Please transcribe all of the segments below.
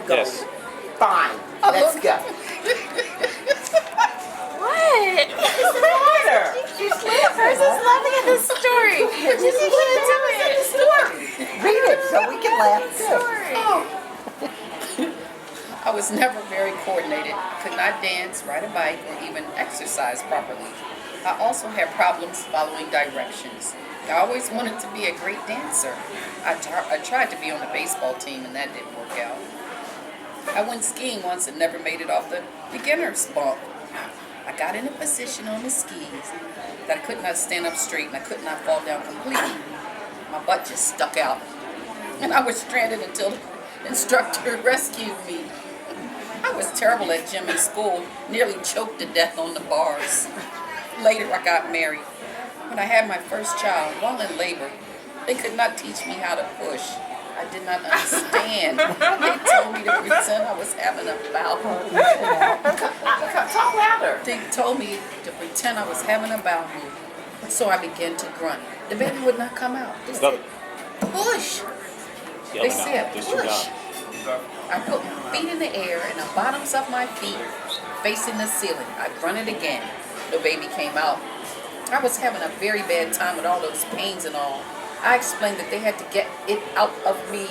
Yes. Fine. Let's go. What? What's the matter? Person's laughing at this story. What did you do it? Read it so we can laugh too. I was never very coordinated, could not dance, ride a bike, or even exercise properly. I also had problems following directions. I always wanted to be a great dancer. I tried to be on the baseball team and that didn't work out. I went skiing once and never made it off the beginner's bump. I got in a position on the skis that I could not stand up straight and I could not fall down completely. My butt just stuck out. And I was stranded until the instructor rescued me. I was terrible at gym in school, nearly choked to death on the bars. Later I got married. When I had my first child, while in labor, they could not teach me how to push. I did not understand. They told me to pretend I was having a bowel movement. Talk louder. They told me to pretend I was having a bowel movement. So I began to grunt. The baby would not come out. They said, push. They said, push. I put my feet in the air and the bottoms of my feet facing the ceiling. I grunted again. The baby came out. I was having a very bad time with all those pains and all. I explained that they had to get it out of me.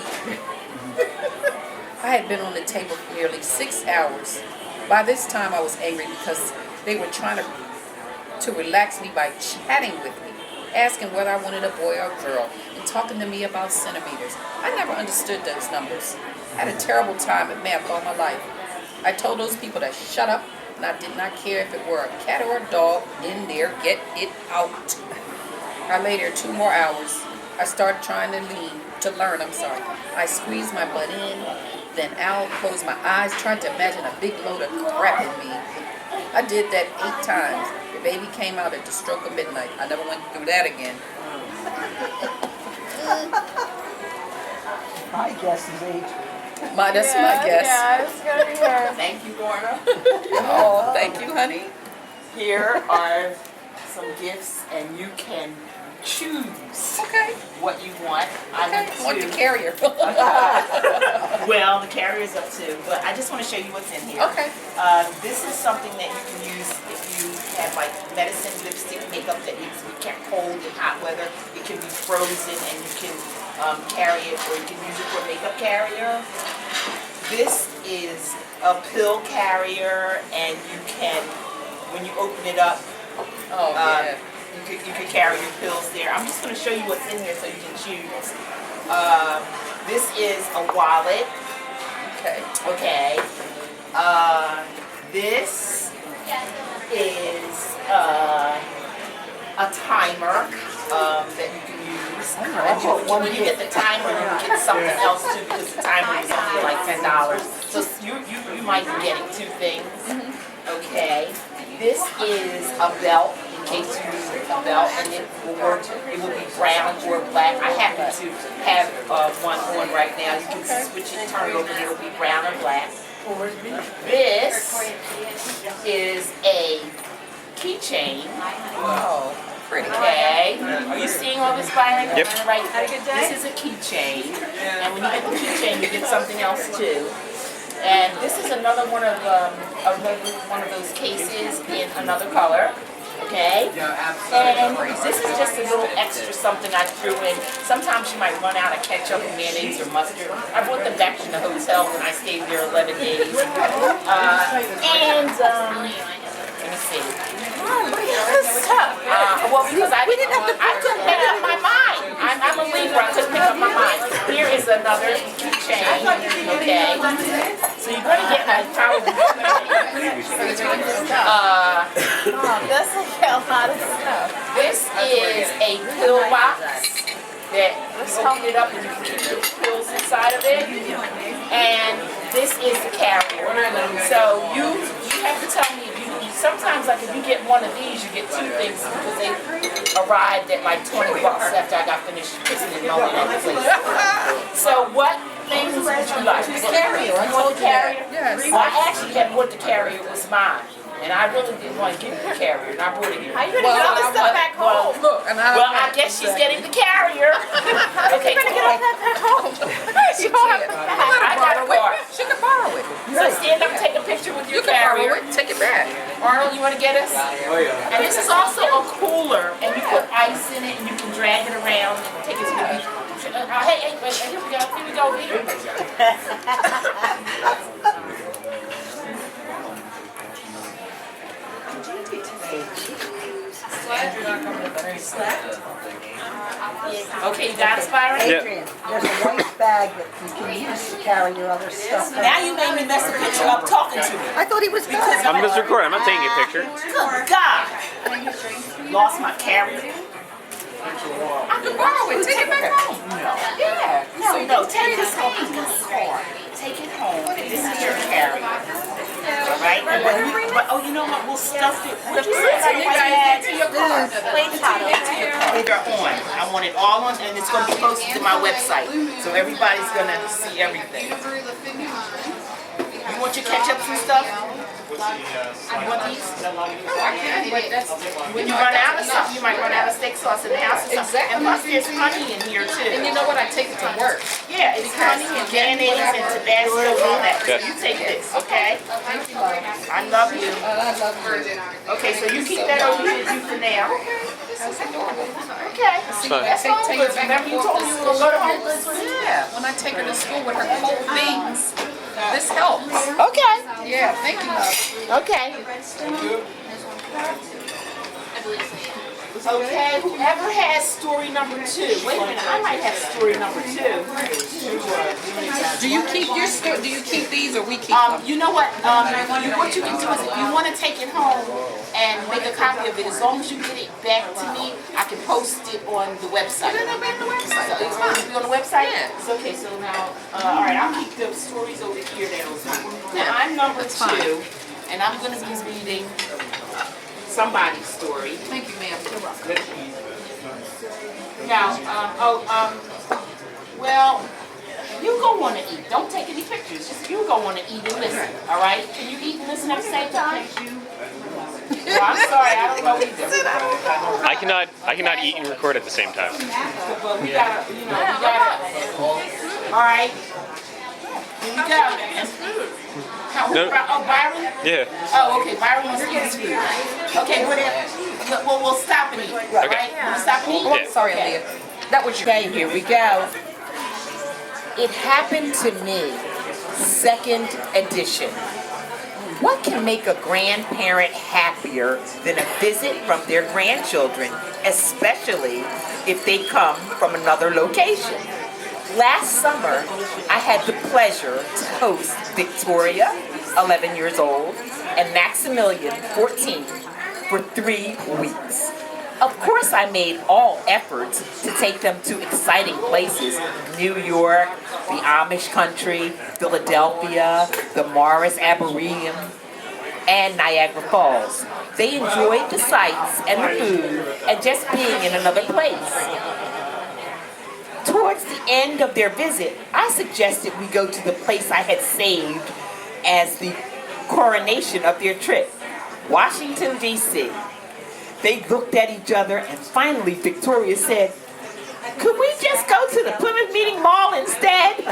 I had been on the table for nearly 6 hours. By this time I was angry because they were trying to relax me by chatting with me, asking whether I wanted a boy or a girl, and talking to me about centimeters. I never understood those numbers. I had a terrible time at math all my life. I told those people to shut up, and I did not care if it were a cat or a dog in there, get it out. I lay there 2 more hours. I started trying to learn. I squeezed my butt in, then out, closed my eyes, tried to imagine a big load of crap in me. I did that 8 times. The baby came out at the stroke of midnight. I never went through that again. My guess is 8. That's my guess. Yeah, it's gonna be her. Thank you, Lorna. Oh, thank you, honey. Here are some gifts, and you can choose Okay. what you want. I want the carrier. Well, the carrier's up too, but I just want to show you what's in here. Okay. This is something that you can use if you have like medicine, lipstick, makeup that needs to be kept cold in hot weather. It can be frozen and you can carry it, or you can use it for a makeup carrier. This is a pill carrier, and you can, when you open it up, Oh, yeah. you could carry your pills there. I'm just going to show you what's in here so you can choose. This is a wallet. Okay. Okay. This is a timer that you can use. When you get the timer, you can get something else too, because the timer is only like $10. So you might be getting 2 things. Okay. This is a belt, in case you need a belt, and it will work. It will be brown or black. I happen to have one on right now. You can switch it, turn it over, and it will be brown or black. This is a keychain. Oh, pretty. Okay. Are you seeing all this, Byron? Yep. Right. This is a keychain, and when you get the keychain, you get something else too. And this is another one of those cases in another color. Okay? And this is just a little extra something I threw in. Sometimes you might run out of ketchup, mayonnaise, or mustard. I brought them back from the hotel when I stayed there 11 days. Let me see. Well, because I couldn't make up my mind. I'm a Libra. I couldn't make up my mind. Here is another keychain. Okay. So you're going to get like probably. That's like a lot of stuff. This is a pill box that you open it up and you can keep your pills inside of it. And this is the carrier. So you have to tell me if you sometimes, like, if you get one of these, you get 2 things because they arrived at like $20 after I got finished kissing and moaning at the place. So what things would you like? The carrier. You want the carrier? Yes. Well, I actually had bought the carrier. It was mine. And I really didn't want to give you the carrier, and I brought it here. How you gonna get all this stuff back home? Look, and I guess she's getting the carrier. Okay, How you gonna get all that back home? She can't. I got a car. She can your You can borrow carrier. it. Take it back. Arnold, you want to get us? Oh yeah. And this is also a cooler, and you put ice in it, and you can drag it around and take it to the beach. Hey, wait, here we go. Here we go, Peter. Okay, you got us, Byron? Adrian, there's a white bag that you can use to carry your other stuff. Now you made me mess the picture up talking to me. I thought he was Because done. I'm just recording. I'm not taking a picture. Good God. Lost my carrier. I can borrow it. Take it back home. Yeah. No, take this home. Take it home. This is your carrier. All right? But, oh, you know what? We'll stuff it. We'll put it like that to your car. They're on. I want it all on, and it's going to be posted to my website. So everybody's going to see everything. You want your ketchups and stuff? You want these? When you run out of something, you might run out of steak sauce in the house or something. And plus there's honey in here too. And you know what? I take it to work. Yeah, it's honey and mayonnaise and Tabasco and all that. So you take this, okay? I love you. I love her. Okay, so you keep that over here with you for now. That's adorable. Okay. That's Take Home it Goods. back Remember you told me you were going to go to Home Goods with me? Yeah. When I take her to school with her cold things, this helps. Okay. Yeah. Thank you, love. Okay. Okay, whoever has story number 2. Wait a minute, I might have story number 2. Do you keep your store? Do you keep these, or we keep them? You know what? What you can do is if you want to take it home and make a copy of it, as long as you get it back to me, I can post it on the website. Then I'll be on the website. So it's going to be on the website? Yeah. It's okay, so now, all right, I'll keep the stories over here then. Now, I'm number 2, and I'm going to be reading somebody's story. Thank you, ma'am. Now, well, you go want to eat. Don't take any pictures. Just you go want to eat and listen. All right? Can you eat and listen at the same time? Well, I'm sorry, I don't know either. I cannot eat and record at the same time. But we gotta, we gotta. All right. Here we go. No. Oh, Byron? Yeah. Oh, okay. Byron wants to eat his food. Okay, we'll stop and eat. All right? We'll stop and eat. Yeah. Sorry, Aaliyah. That was your. Okay, here we go. It happened to me, second edition. What can make a grandparent happier than a visit from their grandchildren, especially if they come from another location? Last summer, I had the pleasure to host Victoria, 11 years old, and Maximilian, 14, for 3 weeks. Of course, I made all efforts to take them to exciting places: New York, the Amish country, Philadelphia, the Morris Arboretum, and Niagara Falls. They enjoyed the sights and the food and just being in another place. Towards the end of their visit, I suggested we go to the place I had saved as the coronation of their trip, Washington, D.C. They looked at each other, and finally Victoria said, "Could we just go to the Plymouth Meeting Mall instead?"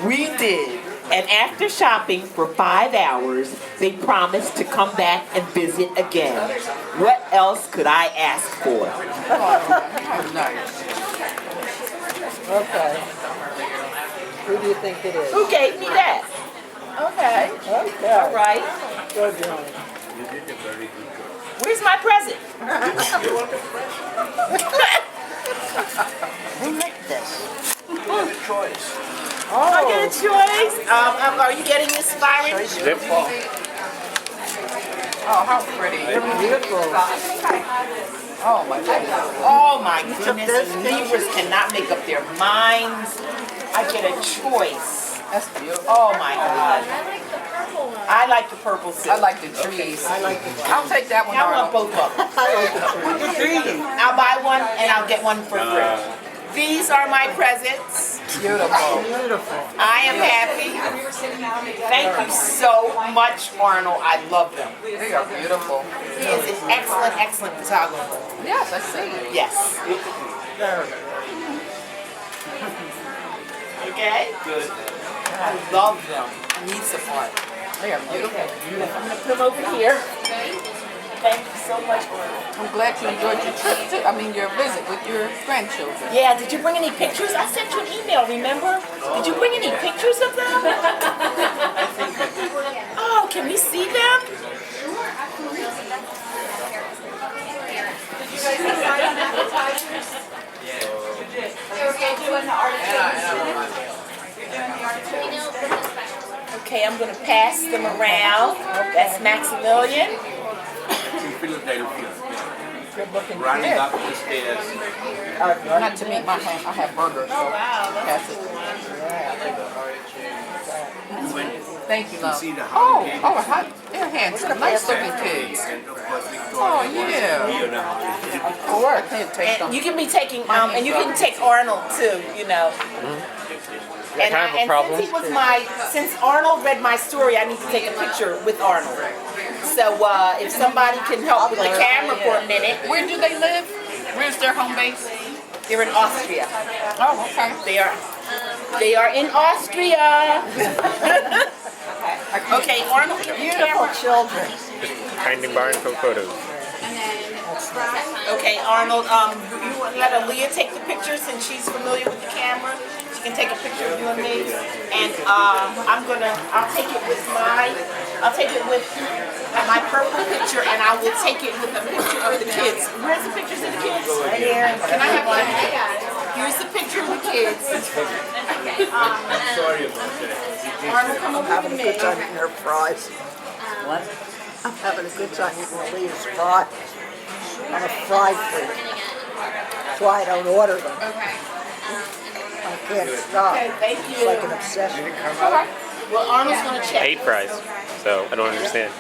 We did, and after shopping for 5 hours, they promised to come back and visit again. What else could I ask for? Okay. Who do you think it is? Who gave me that? Okay, Okay. all right. Good, Johnny. Where's my present? Who made this? Oh, I get a choice. Are you getting this, Byron? Yep. Oh, how pretty. Beautiful. Oh my goodness. Oh my goodness, neighbors cannot make up their minds. I get a choice. That's beautiful. Oh my God. I like the purple silk. I like the trees. I like the I'll take that one, I want Arnold. both of them. I like the tree. I'll buy one and I'll get one for free. These are my presents. Beautiful. Beautiful. I am happy. Thank you so much, Arnold. I love them. They are beautiful. He is an excellent, excellent photographer. Yes, I see. Yes. There. Okay? Good. I love them. I need some art. They are beautiful. I'm gonna put them over here. Thank you so much. I'm glad you enjoyed your trip. Your visit with your grandchildren. Yeah, did you bring any pictures? I sent you an email, remember? Did you bring any pictures of them? Oh, can we see them? Okay, I'm gonna pass them around. That's Maximilian. In Philadelphia, Good looking running kid. up the stairs. Not to meet my hand. I have burgers. So pass it. We went Thank you, love. see the Holiday They're handsome, nice looking kids. and of course Victoria Oh, was yeah. here now. Of course. Can't take And them. you can be taking, and you can take Arnold too, you know. I kind of have a problem. Since Arnold read my story, I need to take a picture with Arnold. So if somebody can help with the camera for a minute, Where do they live? Where's their home base? they're in Austria. Oh, okay. They are in Austria. Okay, Arnold, give me the Beautiful camera. children. Finding bar and photos. Okay, Arnold, you want to let Aaliyah take the picture since she's familiar with the camera. She can take a picture of you and me. And I'll take it with my purple picture, and I will take it with a picture of the kids. Where's the pictures of the kids? Right here. Can I have one? Here's the picture of the kids. Sorry about that. Arnold, come over Having with a me. good time eating her fries. What? I'm having a good time eating Leah's fries. I'm a fry freak. That's why I don't order them. I can't stop. Okay, thank It's you. like an obsession. Well, Arnold's gonna check. 8 fries. So I don't understand.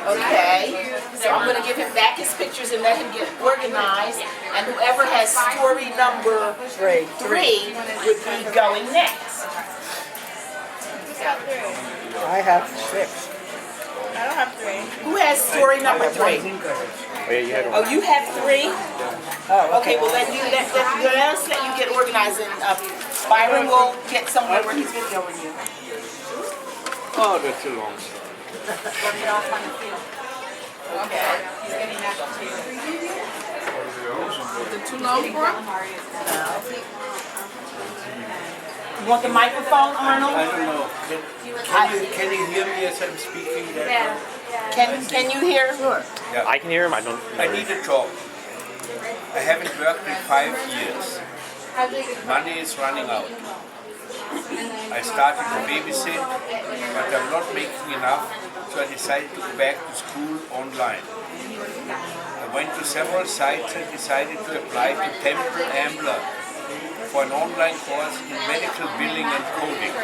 Okay. So I'm gonna give him back his pictures and let him get organized. And whoever has story number 3 would be going next. I have 6. I don't have 3. Who has story number 3? Oh, yeah, you had one. Oh, you have 3? Oh, Okay, well let us let you get organized, and Byron will get somewhere where he's videoing you. Oh, that's a long story. Is it too low for them? You want the microphone, Arnold? I don't know. Can you hear me as I'm speaking? Can you hear? Sure. I can hear him. I don't. I need a job. I haven't worked in 5 years. Money is running out. I started to babysit, but I'm not making enough, so I decided to go back to school online. I went to several sites and decided to apply to Temple Ambler for an online course in medical billing and coding.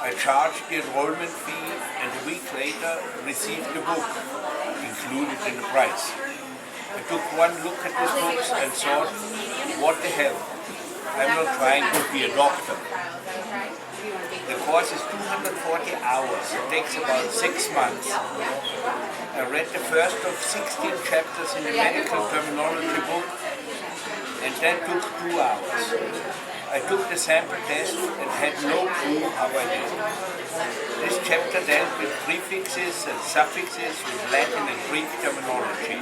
I charged the enrollment fee and a week later received the book included in the price. I took one look at these books and thought, what the hell? I'm not trying to be a doctor. The course is 240 hours. It takes about 6 months. I read the first of 16 chapters in the medical terminology book, and that took 2 hours. I took the sample test and had no clue how I did. This chapter dealt with prefixes and suffixes with Latin and Greek terminology.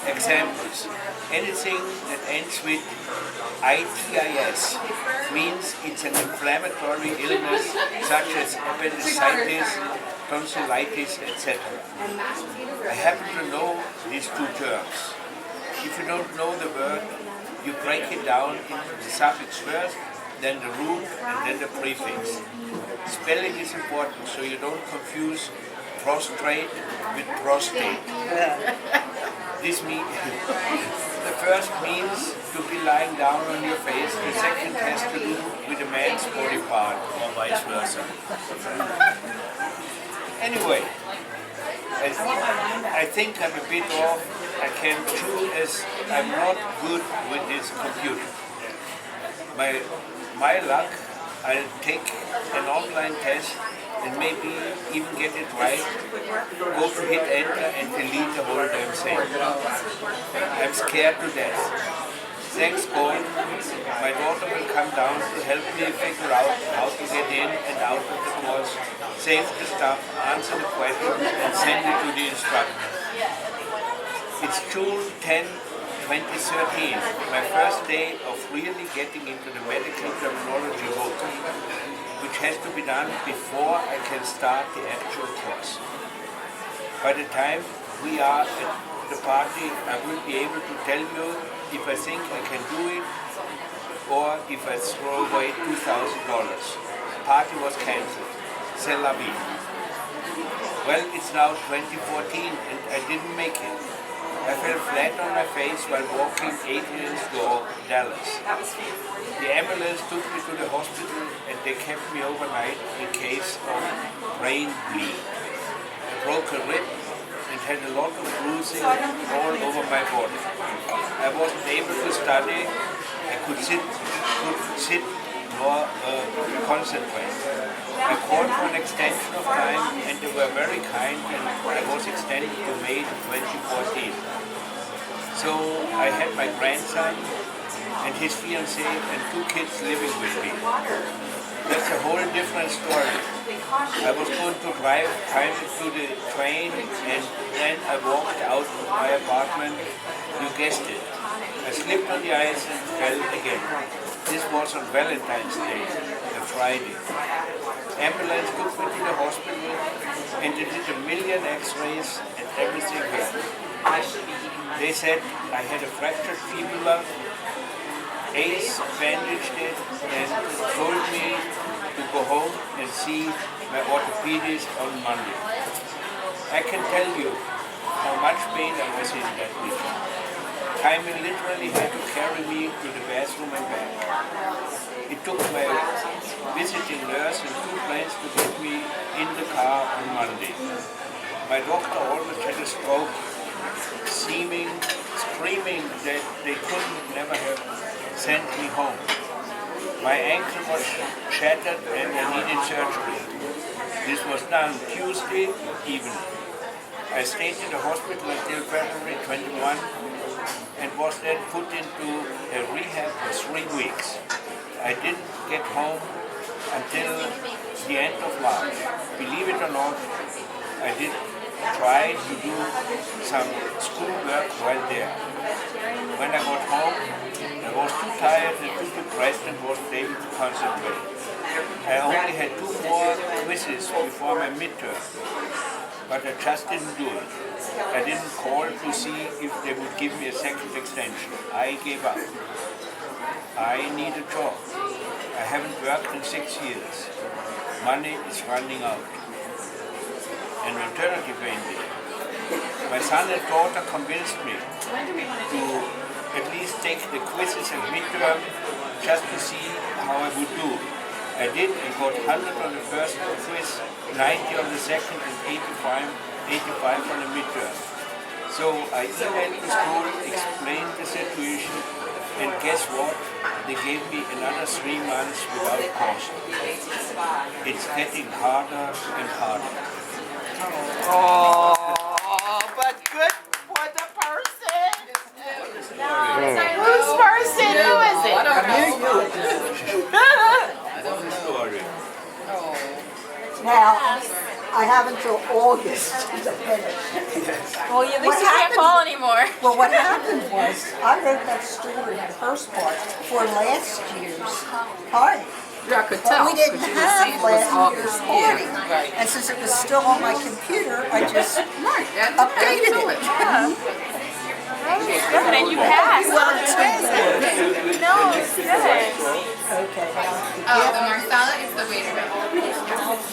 Examples: anything that ends with itis means it's an inflammatory illness such as appendicitis, tonsillitis, etc. I happen to know these 2 terms. If you don't know the word, you break it down into the suffix first, then the root, and then the prefix. Spelling is important so you don't confuse prostrate with prostate. This means the first means to be lying down on your face, the second has to do with a man's body part, or vice versa. Anyway, I think I'm a bit off. I can chew as I'm not good with this computer. My luck, I'll take an online test and maybe even get it right, go to hit enter and delete the whole damn thing. I'm scared to death. Thanks God, my daughter will come down to help me figure out how to get in and out of the course, save the stuff, answer the questions, and send it to the instructor. It's June 10, 2013, my first day of really getting into the medical terminology book, which has to be done before I can start the actual course. By the time we are at the party, I will be able to tell you if I think I can do it or if I throw away $2,000. The party was cancelled. C'est la vie. Well, it's now 2014 and I didn't make it. I fell flat on my face while walking Adrian's dog, Dallas. The ambulance took me to the hospital and they kept me overnight in case of brain bleed. I broke a rib and had a lot of bruising all over my body. I wasn't able to study, I couldn't sit nor concentrate. I called for an extension of time and they were very kind and I was extended to May 2014. So I had my grandson and his fiancée and 2 kids living with me. That's a whole different story. I was going to drive finally to the train and then I walked out of my apartment. You guessed it. I slipped on the ice and fell again. This was on Valentine's Day, a Friday. Ambulance took me to the hospital and they did a million x-rays and everything hurt. They said I had a fractured fibula, Ace bandaged it and told me to go home and see my orthopedist on Monday. I can tell you how much pain I was in that week. Timon literally had to carry me to the bathroom and back. It took my visiting nurse and 2 planes to get me in the car on Monday. My doctor almost had a stroke, screaming that they couldn't never have sent me home. My ankle was shattered and I needed surgery. This was done Tuesday evening. I stayed in the hospital until February 21 and was then put into a rehab for 3 weeks. I didn't get home until the end of March. Believe it or not, I did try to do some schoolwork while there. When I got home, I was too tired and too depressed and wasn't able to concentrate. I only had 2 more quizzes before my midterm, but I just didn't do it. I didn't call to see if they would give me a second extension. I gave up. I need a job. I haven't worked in 6 years. Money is running out. And maternity ended. My son and daughter convinced me to at least take the quizzes and midterm just to see how I would do. I did and got 100 on the first quiz, 90 on the second and 85 on the midterm. So I emailed the school, explained the situation, and guess what? They gave me another 3 months without cost. It's getting harder and harder. Oh, but good for the person. Whose person? Who is it? I don't know. Story. Now, I have until August to finish. Well, at least you can't fall anymore. Well, what happened was, I wrote that story, the first part, for last year's party. Yeah, I could But tell. we didn't 'cause you were have saying it was last year's August. party. Yeah, right. And since it was still on my computer, I just Right, add updated to it. Good, and you passed. Well, it's No, it's good. okay. The marsala is the way to go.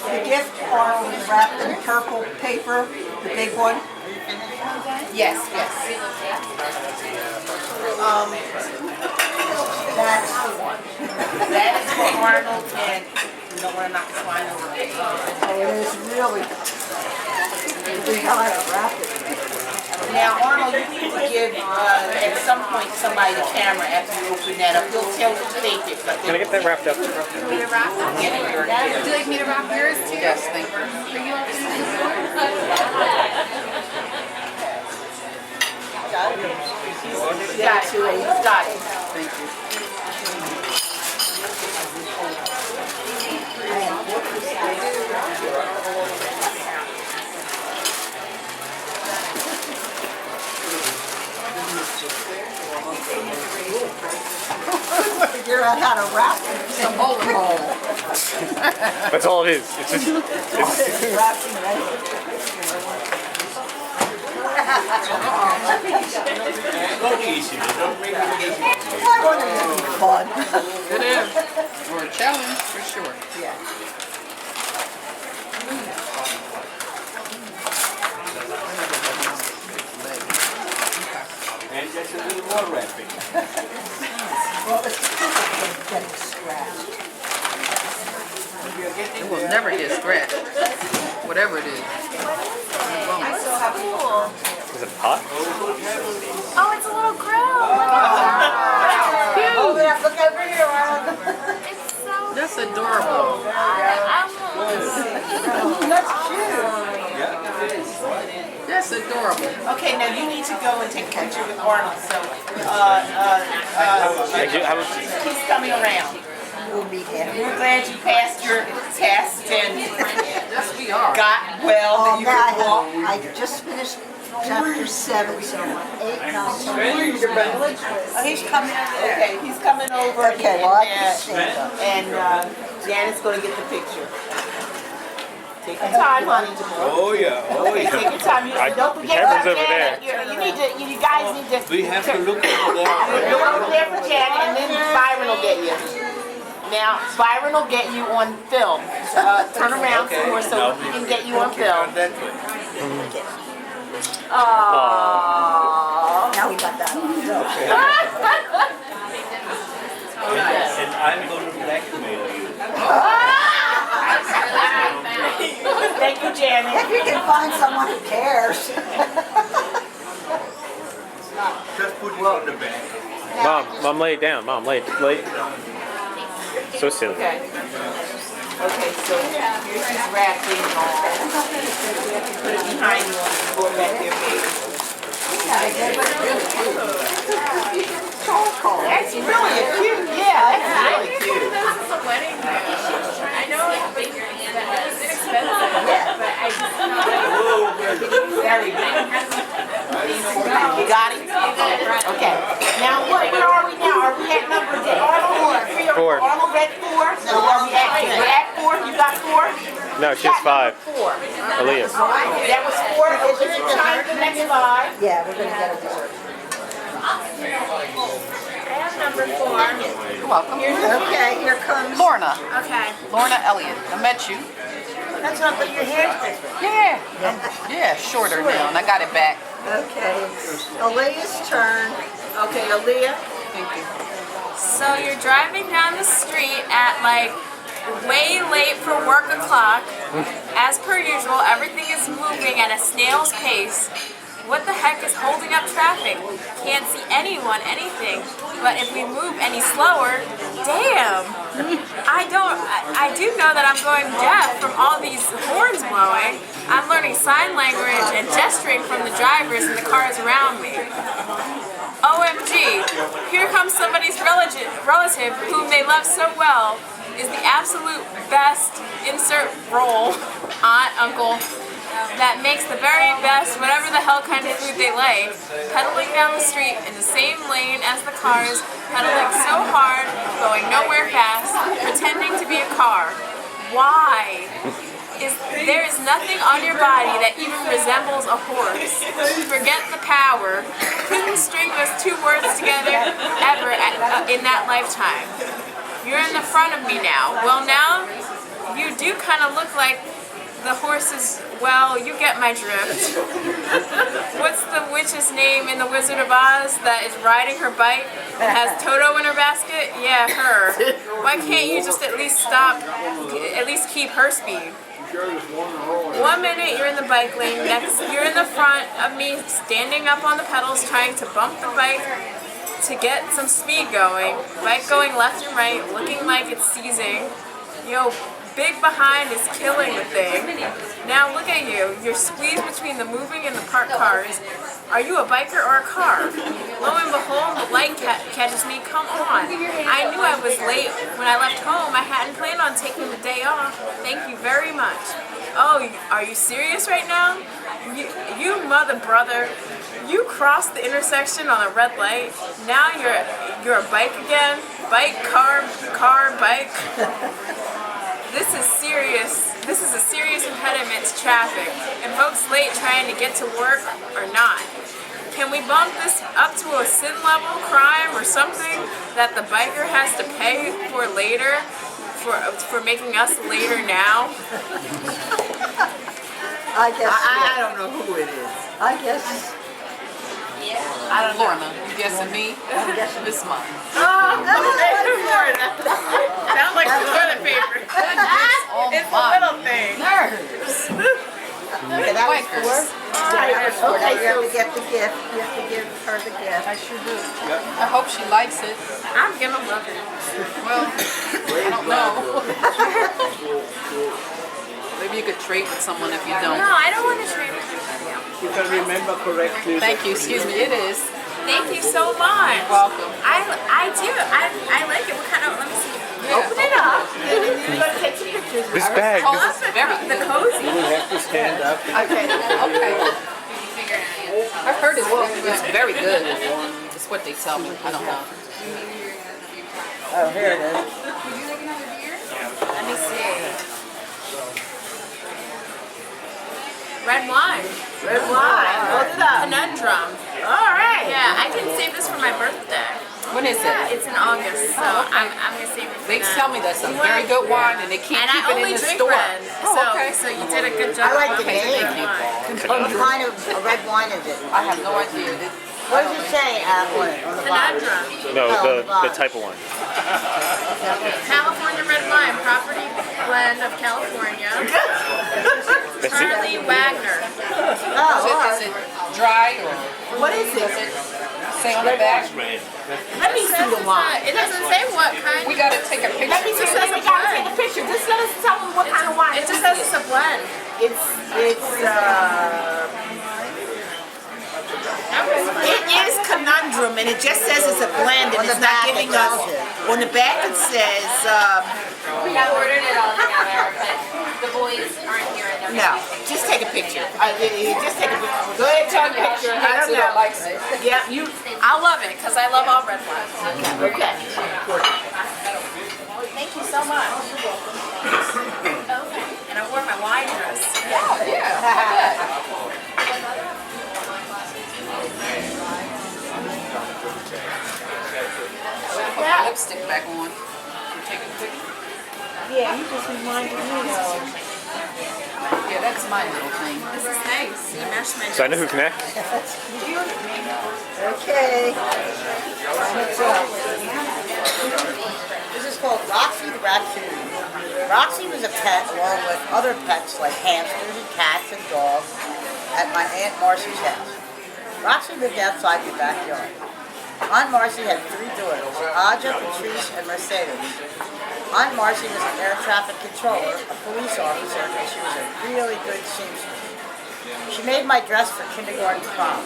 The gift are wrapped in purple paper, the big one. Yes, yes. That's the one. That is for Arnold, and you don't want to knock the swine over. Oh, it is really. We gotta wrap it. Now, Arnold, you need to give, at some point, somebody the camera after you open that up. He'll tell you to take it. But Can I get that wrapped up? Me to wrap them? Get it, you're Would you like me to wrap yours too? Yes, thank you. Are you opening this got it. Got it. Thank you. Figure out how to wrap some bowling ball. That's all it is. It's just, Go easy, don't make it easy. I want it to be fun. It is. Or a challenge for sure. Yeah. And just a little more wrapping. Well, it's getting scratched. It will never get scratched. Whatever it is. Cool. is it hot? Oh, it's a little grill. Oh, yeah, look over here, Ron. It's so That's adorable. That's cute. That's adorable. Okay, now you need to go and take a picture with Arnold, so, he's coming around. We'll meet him. We're glad you passed your test and Yes, we are. got well, Oh, that you could walk. I just finished chapter 7, so 8, 9, 10. Oh, he's coming, okay, he's coming over. Okay, well, I can stand up. And Janet's gonna get the picture. Take your time, honey. Oh yeah, oh Okay, yeah. take your time. You, don't The forget camera's about over Janet. You need to, you guys need to. We have to look over Go there. over there for Janet, and then Byron will get you. Now, Byron will get you on film. Turn around some more so he can get you on film. That way. Aww. Now we got that one. And I'm going to blackmail you. Thank you, Janet. If you can find someone who cares. Just put it on the back. Mom, lay it down. Mom, lay it. So silly. Okay. Okay, so here's his wrapping and all. Put it behind you and go back there, baby. That's really cute. Yeah, that's really cute. This is a wedding ring. I know it's inexpensive, but I just Very good. You got it? Okay. Now, where are we now? Are we at number Arnold? 4. Arnold at 4? So are we at 4? We're at 4? You got 4? No, she's 5. 4. Elias. That was 4. Okay, time for the next 5. Yeah, we're going to get a dessert. I have number 4. You're welcome. Okay, here comes. Lorna. Okay. Lorna Elliott. I met you. That's not, but your hair's different. Yeah. Yeah, shorter now, and I got it back. Okay, it's Aaliyah's turn. Okay, Aaliyah. Thank you. So you're driving down the street at like way late for work o'clock. As per usual, everything is moving at a snail's pace. What the heck is holding up traffic? Can't see anyone, anything. But if we move any slower, damn! I do know that I'm going deaf from all these horns blowing. I'm learning sign language and gesturing from the drivers and the cars around me. OMG, here comes somebody's relative whom they love so well, is the absolute best insert role, aunt, uncle, that makes the very best whatever the hell kind of food they like, pedaling down the street in the same lane as the cars, pedaling so hard, going nowhere fast, pretending to be a car. Why? There is nothing on your body that even resembles a horse. Forget the power. Couldn't string those 2 words together ever in that lifetime. You're in the front of me now. Well, now you do kind of look like the horses. Well, you get my drift. What's the witch's name in The Wizard of Oz that is riding her bike and has Toto in her basket? Yeah, her. Why can't you just at least keep her speed? 1 minute you're in the bike lane, next you're in the front of me standing up on the pedals trying to bump the bike to get some speed going. Bike going left and right, looking like it's seizing. Yo, big behind is killing the thing. Now look at you. You're squeezed between the moving and the parked cars. Are you a biker or a car? Lo and behold, the light catches me. Come on. I knew I was late when I left home. I hadn't planned on taking the day off. Thank you very much. Oh, are you serious right now? You mother brother. You crossed the intersection on a red light. Now you're a bike again. Bike, car, bike. This is serious. This is a serious impediment to traffic, and folks late trying to get to work or not. Can we bump this up to a sin level crime or something that the biker has to pay for later, for making us later now? I guess. I don't know who it is. I guess. I don't know. Lorna, you guessing me? I'm guessing. This month. Sounds like the toilet paper. It's a little thing. Nerves. Okay, that was four. Alright, Okay, you have to get the gift. You have to give her the gift. I sure do. I hope she likes it. I'm gonna love it. Well, I don't know. Maybe you could trade with someone if you No, don't. I don't want to trade with you. If I remember correctly. Thank you. Excuse me. It is. Thank you so much. You're welcome. I do. I like it. What kind of? Let me see. Open it up. You're gonna take some pictures. This bag. Oh, That's this is very the good. cozy. You have to stand up. Okay. I've heard it's very good. It's what they tell me. I don't know. Oh, here it is. Let me see. Red wine. Red wine. Hold it up. Conundrum. All right. Yeah, I can save this for my birthday. When is it? It's in August, so I'm gonna save it for They that. tell me that's a very good wine and they can't And keep I it only in the drink store. red, Oh, so you did a good job. I like the with name. red wine. What kind of a red wine is it? I have no idea. What does it say on the bottle? Conundrum. No, Oh, the God. type of one. California red wine, property blend of California. That's it. Charlie Wagner. Oh, all Is right. it dry or What is does it? it say on the back? Let me see the wine. It doesn't say what kind. We gotta take a picture. Let me just let me gotta take a picture. Just let us tell me what kind of wine. It just says it's a blend. It is conundrum, and it just says it's a blend, and On the it's not back it giving tells us. you. On the back it says We ordered it all together, but the boys aren't here. I know. no. Just take a picture. Just take a picture. Go ahead, take a picture. I don't know. Likes it. Yeah, you. I'll love it because I love all red wines. Okay. Thank you so much. And I wore my wine dress. Oh, yeah. Put my lipstick back on. You take a picture. Yeah, you just reminded me though. Yeah, that's my little thing. This is nice. You matched my So I know who connects. Okay. What's up? This is called Roxy the Raccoon. Roxy was a pet along with other pets like hamsters and cats and dogs at my Aunt Marcy's house. Roxy lived outside the backyard. Aunt Marcy had 3 daughters, Aja, Patrice, and Mercedes. Aunt Marcy was an air traffic controller, a police officer, and she was a really good seamstress. She made my dress for kindergarten prom.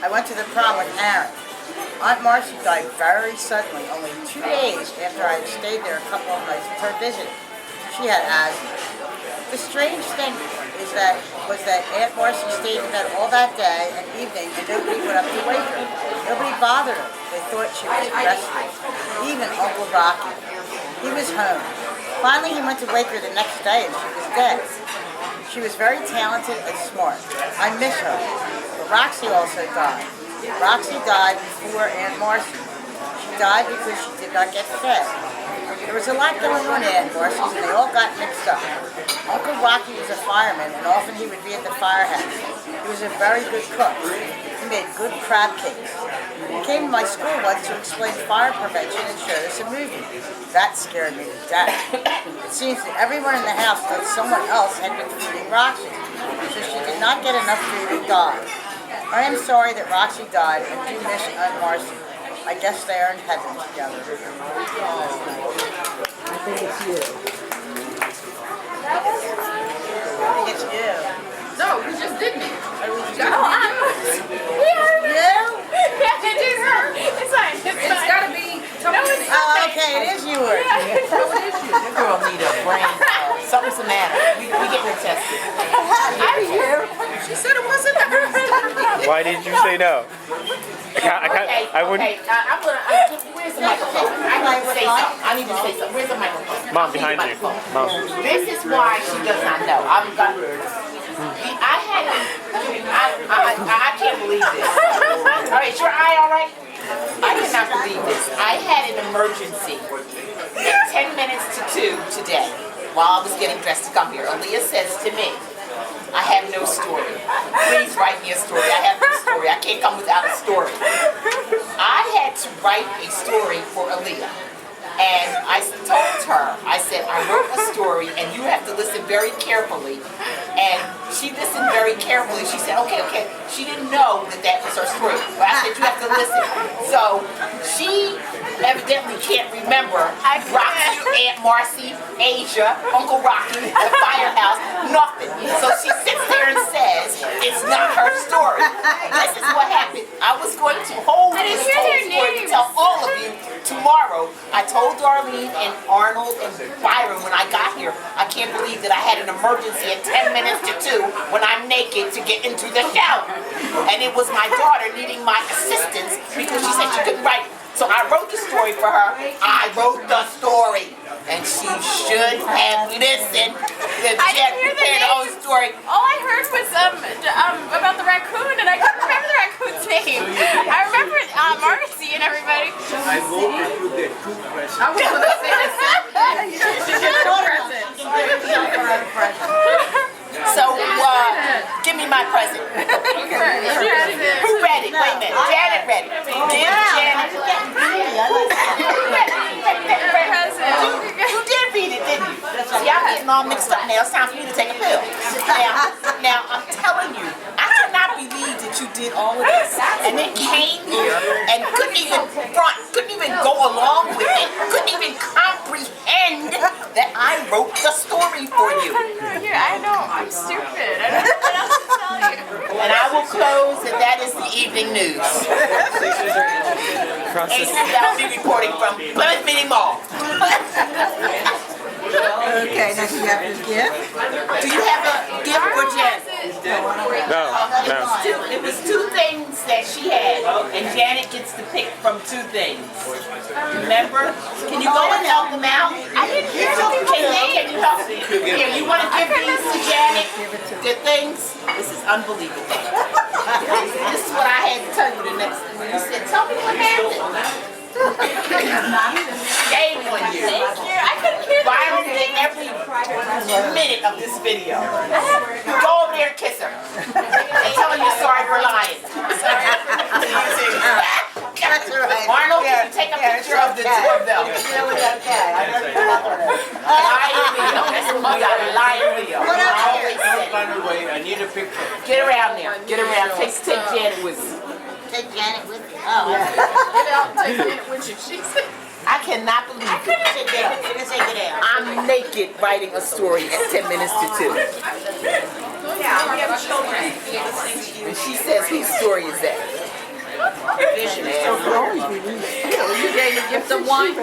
I went to the prom with Aaron. Aunt Marcy died very suddenly, only 2 days after I had stayed there a couple of nights with her visiting. She had asthma. The strange thing was that Aunt Marcy stayed in bed all that day and evening, and nobody went up to wake her. Nobody bothered her. They thought she was restless. Even Uncle Rocky. He was home. Finally, he went to wake her the next day, and she was dead. She was very talented and smart. I miss her. But Roxy also died. Roxy died before Aunt Marcy. She died because she did not get fed. There was a lot going on at Aunt Marcy's, and they all got mixed up. Uncle Rocky was a fireman, and often he would be at the firehouse. He was a very good cook. He made good crab cakes. He came to my school once to explain fire prevention and showed us a movie. That scared me to death. It seems that everyone in the house thought someone else had been feeding Roxy, so she did not get enough food and died. I am sorry that Roxy died and do miss Aunt Marcy. I guess they are in heaven together. I think it's you. didn't he? We heard it. Yeah, it is her. It's fine. It's It's fine. gotta be. No, it's Oh, not. okay, it is yours. That girl need a brain. Something's the matter. We getting her tested. She said it wasn't hers. Why did you say no? I wouldn't. Okay, I'm gonna. Where's the microphone? I need to say something. I need to say something. Where's the microphone? Mom, I need behind the you. microphone. Mom. This is why she does not know. I can't believe this. All right, is your eye all right? I cannot believe this. I had an emergency at 10 minutes to 2 today while I was getting dressed to come here. Aaliyah says to me, I have no story. Please write me a story. I have no story. I can't come without a story. I had to write a story for Aaliyah. And I told her, I said, I wrote a story and you have to listen very carefully. And she listened very carefully. She said, okay. She didn't know that was her story. But I said, you have to listen. So she evidently can't remember Roxy, Aunt Marcy, Asia, Uncle Rocky, the firehouse, nothing. So she sits there and says, it's not her story. This is what happened. I was going to hold this whole story to tell all of you tomorrow. I told Darlene and Arnold and Byron when I got here, I can't believe that I had an emergency at 10 minutes to 2 when I'm naked to get into the shower. And it was my daughter needing my assistance because she said she couldn't write. So I wrote the story for her. I wrote the story. And she should have listened. I didn't hear the the whole story. All I heard was about the raccoon, and I couldn't remember the raccoon's name. I remember Marcy and everybody. I voted you get 2 presents. I was gonna say the same thing. You should get a present. So, give me my present. Who read it? Wait a minute. Janet read it. Give Janet. You did read it, didn't you? See, I'm getting all mixed up now. It's time for me to take a pill. Now, I'm telling you, I cannot believe that you did all of this and then came here and couldn't even go along with it, couldn't even comprehend that I wrote the story for you. I know, I'm stupid. I don't know what else to tell you. And I will close, and that is the evening news. And I'll be reporting from Plymouth Mini Mall. Okay, now you have your gift. Do you have a gift for Janet? No. It was 2 things that she had, and Janet gets to pick from 2 things. Remember? Can you go and help them out? I didn't hear anything. Can you help? Here, you want to give these to Janet? The things? This is unbelievable. This is what I had to tell you the next thing. You said, tell me what happened. Shame on you. Thank you. I couldn't hear the Byron did every minute of this video. Go over there and kiss her. And tell her you're sorry for lying. Arnold, can you take a picture of the 2 of them? Lying Leo. That's what we got, a lying Leo. I always say. By the way, I need a picture. Get around there. Get around. Take Janet with you. Take Janet with you. Oh. Get out, take it with you. She said. I cannot believe it. I'm naked writing a story at 10 minutes to 2. And she says, whose story is that? You gave a gift of wine too.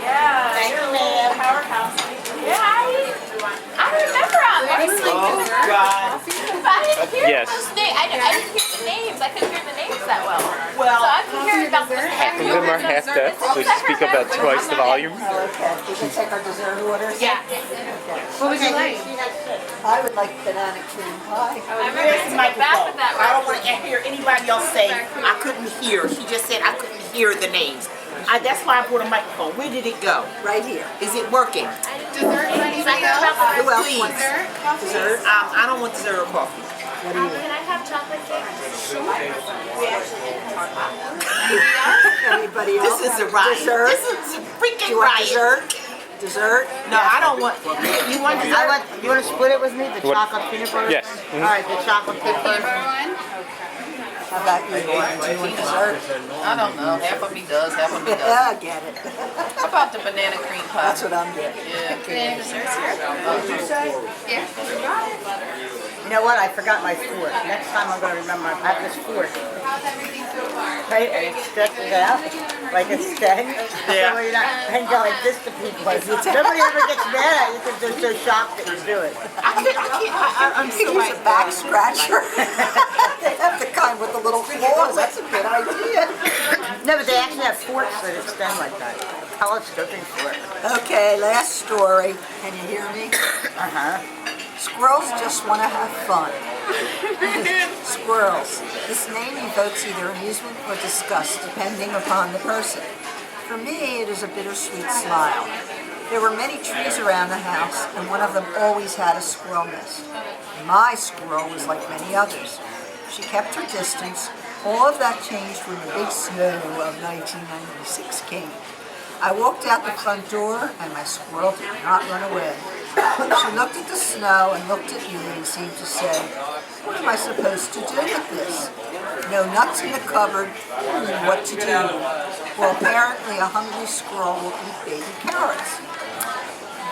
Yeah. Thank you, ma'am. Powerhouse. Yeah, I remember obviously. Oh, God. But I didn't hear Yes. those names. I didn't hear the names. I couldn't hear the names that well. Well, So I can hear about the Half of them are half deaf, so speak about twice the volume. Okay, we can take our dessert orders. Yeah. What would you like? I would like banana cream pie. I remember Where's to the get back microphone? with that I don't one. want to hear anybody else say, I couldn't hear. She just said, I couldn't hear the names. That's why I brought a microphone. Where did it go? Right here. Is it working? Dessert, anything else? Who else Please. wants Dessert? I don't want dessert or coffee. Can I have chocolate cake? Anybody else? This is a riot. Dessert? This is a Do freaking you want riot. dessert? Dessert? No, I don't want. You want dessert? You want to split it with me? The What? chocolate peanut butter? Yes. All right, the chocolate peanut butter. One? How about you, Moan? Do you want dessert? I don't know. Half of me does, half of me doesn't. Yeah, I get it. How about the banana cream pie? That's what I'm getting. Yeah. You know what? I forgot my fork. Next time I'm going to remember I have this fork. Right? And it stretches out like a stem. Yeah. So you're not, and go like this to people. Nobody ever gets mad at you because they're so shocked that you do it. I'm You can use a back scratcher. They have the kind with the little claws. That's a good idea. No, but they actually have forks that extend like that. College cooking fork. Okay, last story. Can you hear me? Uh-huh. Squirrels just want to have fun. Squirrels. This name evokes either amusement or disgust, depending upon the person. For me, it is a bittersweet smile. There were many trees around the house, and one of them always had a squirrel nest. My squirrel was like many others. She kept her distance. All of that changed when the big snow of 1996 came. I walked out the front door, and my squirrel did not run away. She looked at the snow and looked at me and seemed to say, "What am I supposed to do with this? No nuts in the cupboard, what to do?" Well, apparently a hungry squirrel will eat baby carrots.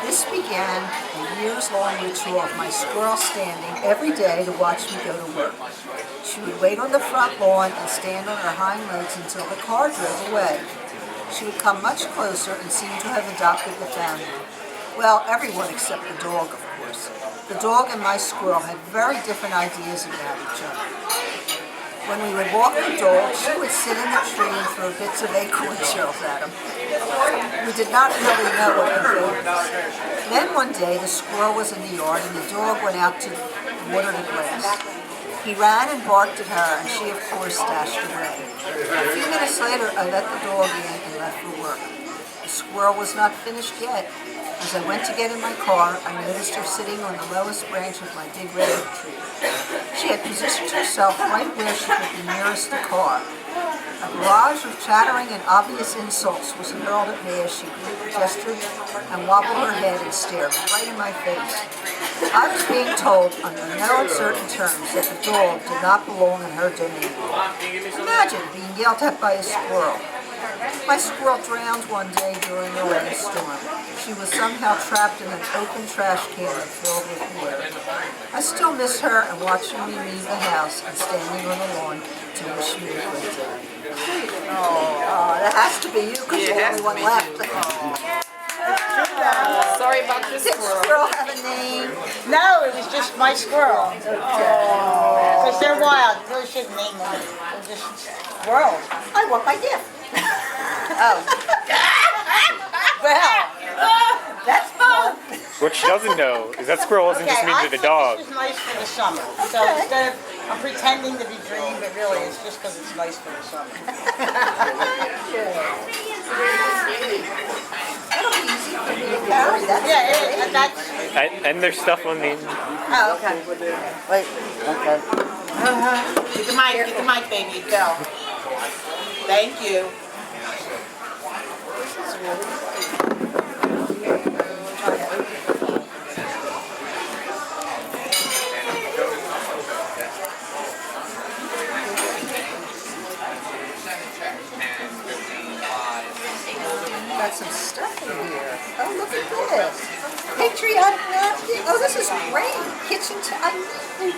This began a years-long ritual of my squirrel standing every day to watch me go to work. She would wait on the front lawn and stand on her hind legs until the car drove away. She would come much closer and seem to have adopted the family. Well, everyone except the dog, of course. The dog and my squirrel had very different ideas about each other. When we would walk the dog, she would sit in the tree and throw bits of acorn shells at him. We did not really know what he did. Then one day, the squirrel was in the yard and the dog went out to water the grass. He ran and barked at her, and she, of course, dashed away. A few minutes later, I let the dog in and left for work. The squirrel was not finished yet. As I went to get in my car, I noticed her sitting on the lowest branch of my big redwood tree. She had positioned herself right where she could be nearest the car. A barrage of chattering and obvious insults was hurled at me as she gestured and wobbled her head and stared right in my face. I was being told under no uncertain terms that the dog did not belong in her domain. Imagine being yelled at by a squirrel. My squirrel drowned one day during a rainstorm. She was somehow trapped in an open trash can filled with water. I still miss her and watching me leave the house and standing on the lawn to wish me a good day. Oh, that has to be you because you're the only one left. Sorry about this Did squirrel. squirrel have a name? No, it was just my squirrel. Because they're wild. You really shouldn't name them. They're just squirrels. I want my gift. Oh. Well, That's fun. What she doesn't know is that squirrel wasn't just mean to the dog. This is nice for the summer. So instead of, I'm pretending to be green, but really it's just because it's nice for the summer. That'll be easy for me to carry. That's And there's stuff on the. Oh, okay. Wait, okay. Get the mic, baby, go. Thank you. got some stuff in here. Oh, look at this. Patriotic napkin. Oh, this is great. Kitchen time. Oh,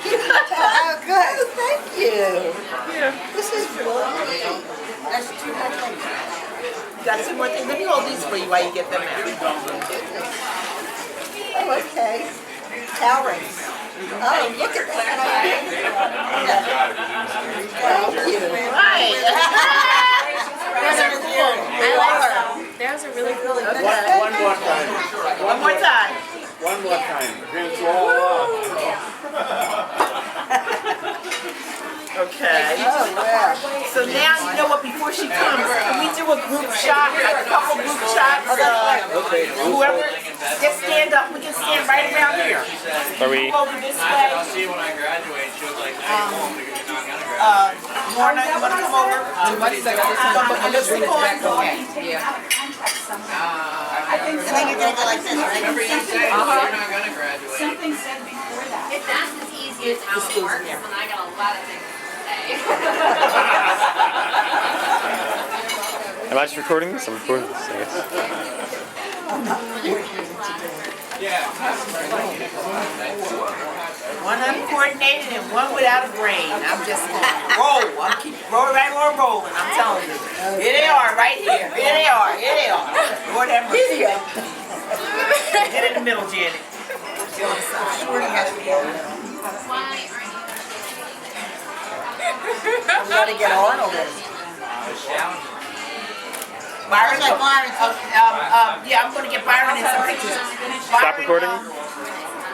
good. Oh, thank you. Yeah. This is great. That's 2 more things. You got 2 more things. Let me hold these for you while you get them out. Oh, okay. Towel rings. Oh, look at that. Thank you. Right. Those are cool. I like them. Those are really cool. One more time. One more time. One more time. Hands all up. Okay. Oh, wow. So now you know what, before she comes, can we do a group shot, like a couple group shots? Whoever, just stand up, we can stand right around here. Are we? Move over this way. See, when I graduate, she was like, stay home because you're not gonna graduate. Lorna, you wanna come over? One second, Put my lipstick on. Yeah. And then you're gonna go like this, right? Remember you said you're not gonna graduate. If that's as easy as how it works, then I got a lot of things to say. Am I just recording this? I'm recording this, I guess. One uncoordinated and one without a brain. I'm just roll. I'm keep rolling right on rolling. I'm telling you. Here they are, right here. Here they are. Here they are. Lord have mercy. Get in the middle, Janet. I'm gonna get Arnold in. Byron, yeah, I'm gonna get Byron in some pictures. Stop recording.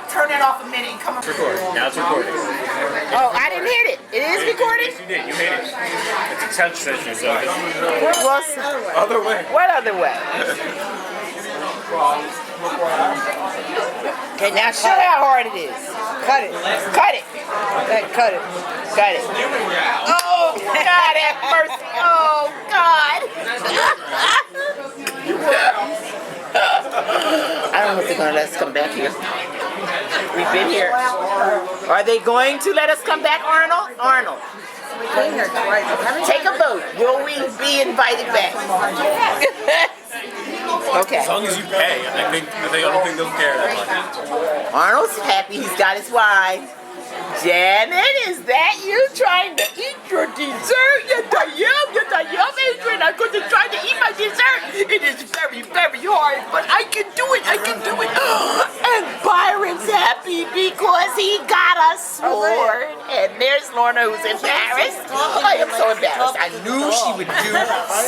Turn it off a minute and come up. Record. Now it's recording. Oh, I didn't hit it. It is recording? Yes, you did. You hit it. It's a touch session, so it's Other way. What other way? Okay, now show how hard it is. Cut it. Cut it. Cut it. Cut it. Oh, God have mercy. Oh, God. I don't know if they're going to let us come back here. We've been here. Are they going to let us come back, Arnold? Arnold. Take a vote. Will we be invited back? Okay. as long as you pay, I don't think they'll care that much. Arnold's happy he's got his wine. Janet, is that you trying to eat your dessert? Yum, Adrian. I'm going to try to eat my dessert. It is very, very hard, but I can do it. And Byron's happy because he got a sword. And there's Lorna who's embarrassed. I am so embarrassed. I knew she would do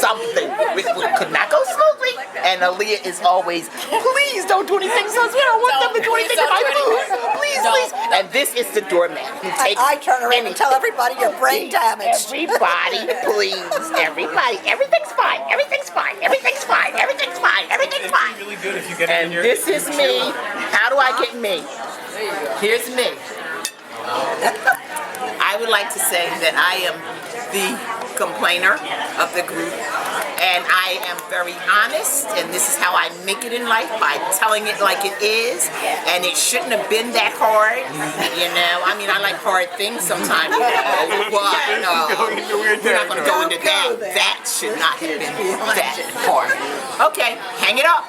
something. It could not go smoothly. And Aaliyah is always, please don't do anything, sons. We don't want them to do anything to my food. Please. And this is the doormat who takes I turn around and tell everybody you're brain damaged. Everybody, please. Everybody. Everything's fine. Really good if you get it in And your. this is me. How do I get me? Here's me. I would like to say that I am the complainer of the group, and I am very honest, and this is how I make it in life, by telling it like it is, and it shouldn't have been that hard, you know. I mean, I like hard things sometimes, but we're not going to go into that. That should not have been that hard. Okay, hang it up.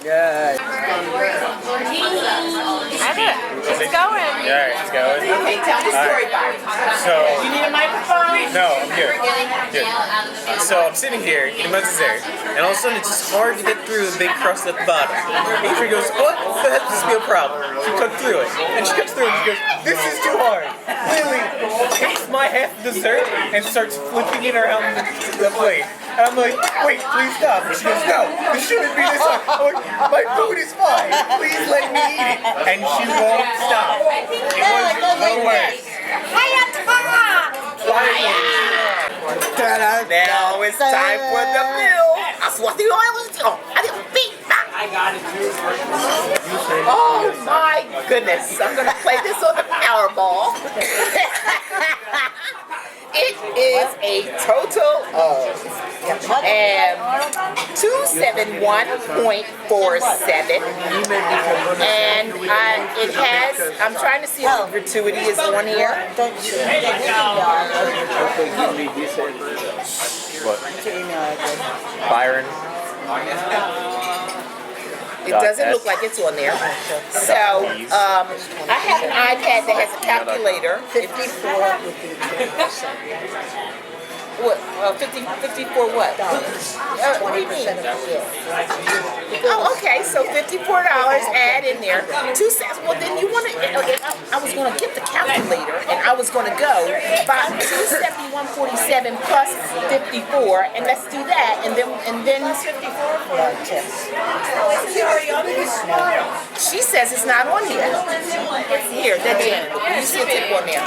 Good. It's going. Yeah, it's going. Okay, tell the story, Byron. So, You need a microphone? no, I'm here. Good. So I'm sitting here eating my dessert, and all of a sudden it's just hard to get through the big crust at the bottom. Adrian goes, what? That must be a problem. She cooked through it. And she cooks through it and she goes, this is too hard. Literally takes my half dessert and starts flipping it around the plate. And I'm like, wait, please stop. And she goes, no, this shouldn't be this hard. I'm like, my food is fine. Please let me eat it. And she won't stop. It was the worst. Now it's time for the bill. That's what the oil is. I got it. Oh my goodness. I'm going to play this on the Powerball. It is a total of 271.47, and it has, I'm trying to see if the gratuity is on here. What? Byron. It doesn't look like it's on there. So, I have an iPad that has a calculator. 54 would be 10%. What? 54 what? What do you mean? Oh, okay. So $54 add in there. 2 cents. Well, then you want to. I was going to get the calculator, and I was going to go by 271.47 plus 54, and let's do that, and then it's 54. She says it's not on here. It's here. That's it. You see a tip on there.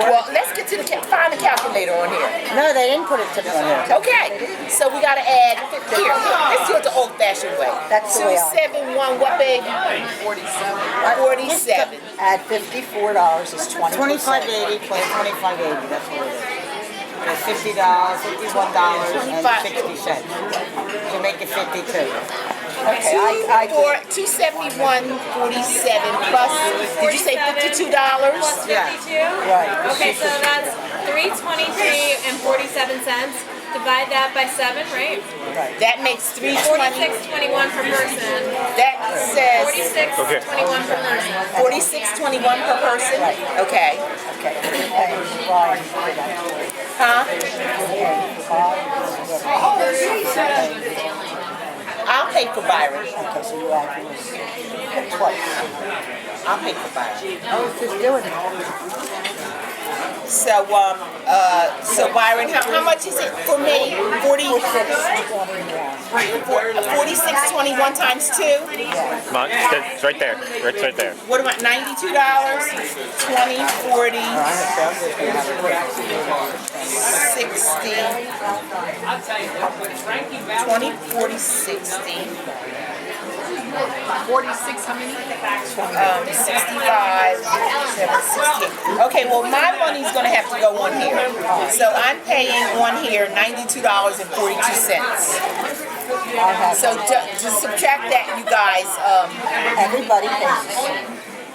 Well, let's get to find the calculator on here. No, they didn't put it to the one. Okay, so we gotta add here. Let's do it the old-fashioned way. That's the way I- 271, what baby? 47. Add $54 is 20%. 25.80 plus 25.80. That's what it is. It's $50, $51.60. To make it 52. Okay, I get, 271.47 plus, did you say $52? yeah, 52? right. Okay, so that's $323.47. Divide that by 7, right? That makes 320. $46.21 per person. That says $46.21 per person. $46.21 per person? Okay. Okay, and Brian for that. Huh? I'll pay for Byron. Okay, so you have twice. I'll pay for Byron. I was just doing it. So, so Byron, how much is it for me? 46.21 times 2? Come on, it's right there. It's right there. What am I, $92? 20, 40, 60, 20, 40, 60. 46, how many? 65, 68. Okay, well my money's gonna have to go on here. So I'm paying on here $92.42. So to subtract that, you guys, Everybody pays.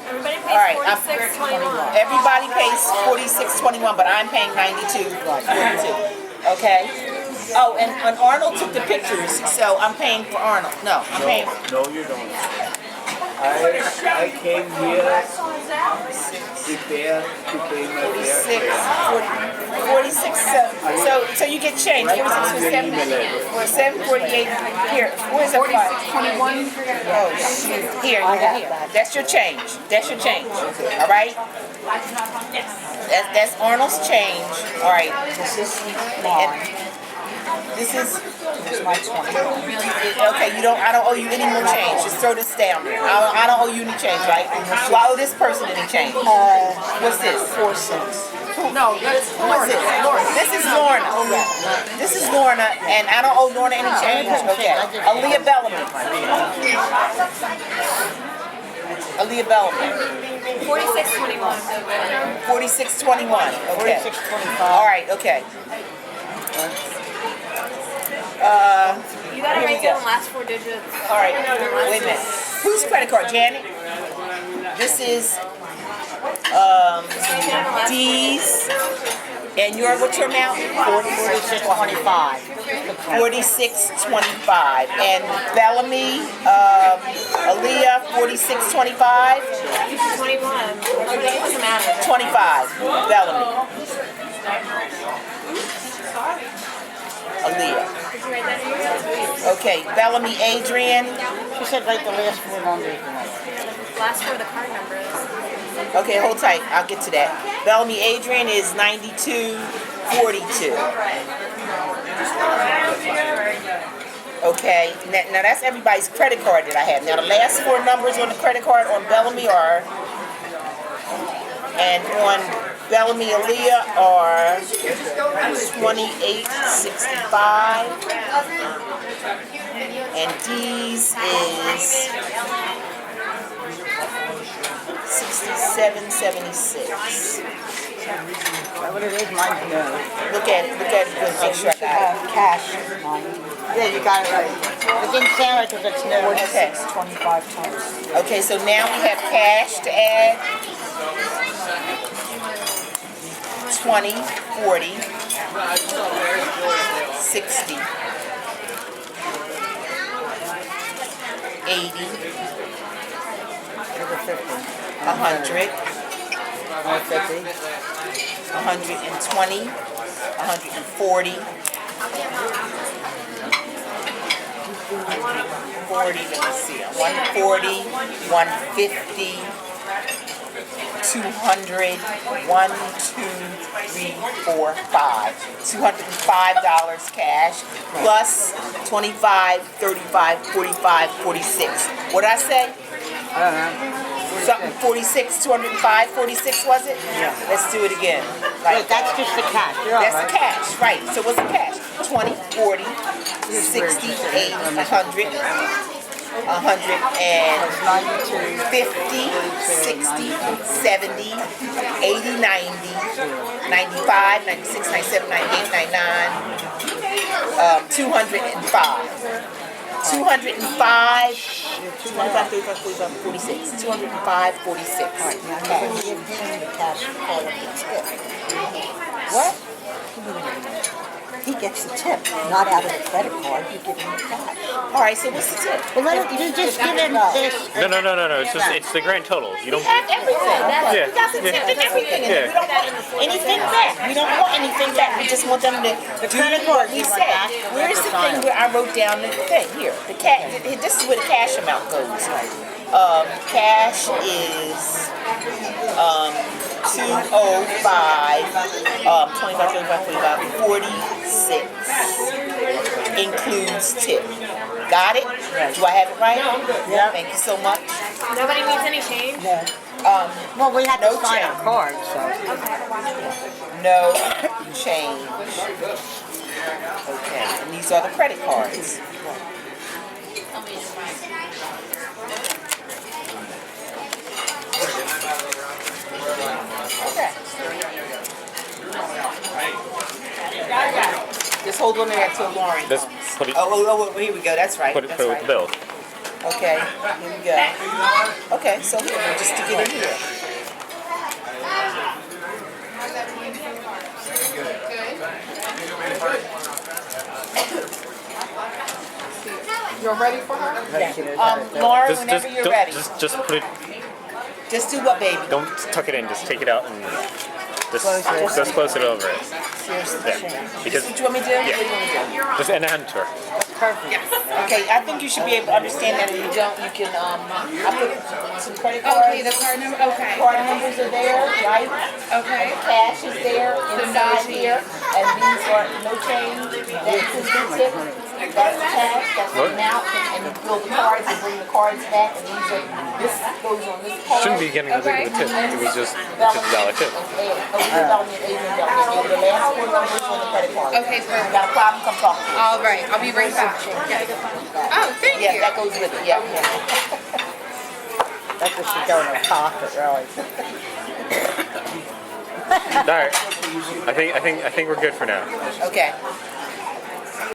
Everybody pays all right, $46.21. everybody pays $46.21, but I'm paying $92.42. Okay. Oh, and Arnold took the pictures, so I'm paying for Arnold. No, I'm paying. No, you don't. I came here prepared to pay my fair 46, 46. So you get change. 46 was 7, or 748. Here, where's the 5? 21. Oh, shoot. Here. That's your change. That's your change. All right. That's Arnold's change. All right. This is mine. This is. This is my 20. Okay, I don't owe you any more change. Just throw this down there. I don't owe you any change, right? Do I owe this person any change? What's this? 4 cents. No, that's What's this? This is Lorna. This is Lorna, and I don't owe Lorna any change. Okay. Aaliyah Bellamy. Aaliyah Bellamy. 46.21. 46.21. Okay. 46.25. All right. Okay. You gotta write down the last 4 digits. All right. Wait a minute. Whose credit card? Janet? This is D's. And what's your amount? 46.25. 46.25. And Bellamy, Aaliyah, 46.25. 21. It doesn't matter. 25. Bellamy. Aaliyah. Okay, Bellamy Adrian. She said write the last 4 numbers. Last 4 of the card numbers. Okay, hold tight. I'll get to that. Bellamy Adrian is 92.42. Okay, now that's everybody's credit card that I have. Now the last 4 numbers on the credit card on Bellamy are, and on Bellamy Aaliyah are 28.65, and D's is 67.76. What it is, mine's no. Look at it good. Make sure I got it. Cash. Mine. Yeah, you got it right. It didn't sound right because it's no. Okay. 25 times. Okay, so now we have cash to add. 20, 40, 60, 80, 100, 120, 140, 40, let me see, 140, 150, 200, 1, 2, 3, 4, 5. $205 cash plus 25, 35, 45, 46. What did I say? I don't know. Something 46, 205, 46 was it? Yeah. Let's do it again. Right. Wait, that's just the cash. You're all That's right. the cash, right. So what's the cash? 20, 40, 60, 80, 100, 150, 60, 70, 80, 90, 95, 96, 97, 98, 99, 205. 205, 46. 205, 46. All right, now you're going to give him the cash part of the tip. What? He gets the tip, not out of the credit card. You give him the cash. All right, so what's the tip? Well, let him, you just give him this. No. It's the grand total. You We don't. have everything. Yeah. We got the tip and everything. And we Yeah. don't want anything back. We don't want anything back. We just want them to do what we said. Where's the thing where I wrote down the thing? Here. The cash. This is where the cash amount goes. Cash is 205, 25, 46. Includes tip. Got it? Do I have it right? Yeah. Thank you so much. Nobody needs any change? Well, we had No to sign change. our card, so. No change. Okay, and these are the credit cards. Okay. Just hold on to that till Lauren. Just put it. Here we go. That's right. Put it That's with right. the bill. Okay, here we go. Okay, so here, we'll just stick it in here. You're ready for her? Laura, Just whenever you're don't- ready. just put it. Just do what, baby? Don't tuck it in. Just take it out and just close it over it. Seriously. Yeah. Because What you want me to do? Yeah. What do you want me to do? just and a hand tour. Okay, I think you should be able to understand that. If you don't, you can, I put some credit cards. Okay, the card number, okay. Card numbers are there, right? Okay. Cash is there, inside here, and these are no change. That's the tip. That's cash, that's the amount, and you fill the cards and bring the cards back, and these are, this goes on this card. Shouldn't be getting a big of a tip. It was just $50 tip. The last four numbers on the credit card. Okay, If you perfect. got a problem, come talk to me. All right, I'll be right back. Oh, thank Yeah, you. that goes with it, yeah. That just should go in her pocket, really. All right. I think we're good for now. Okay.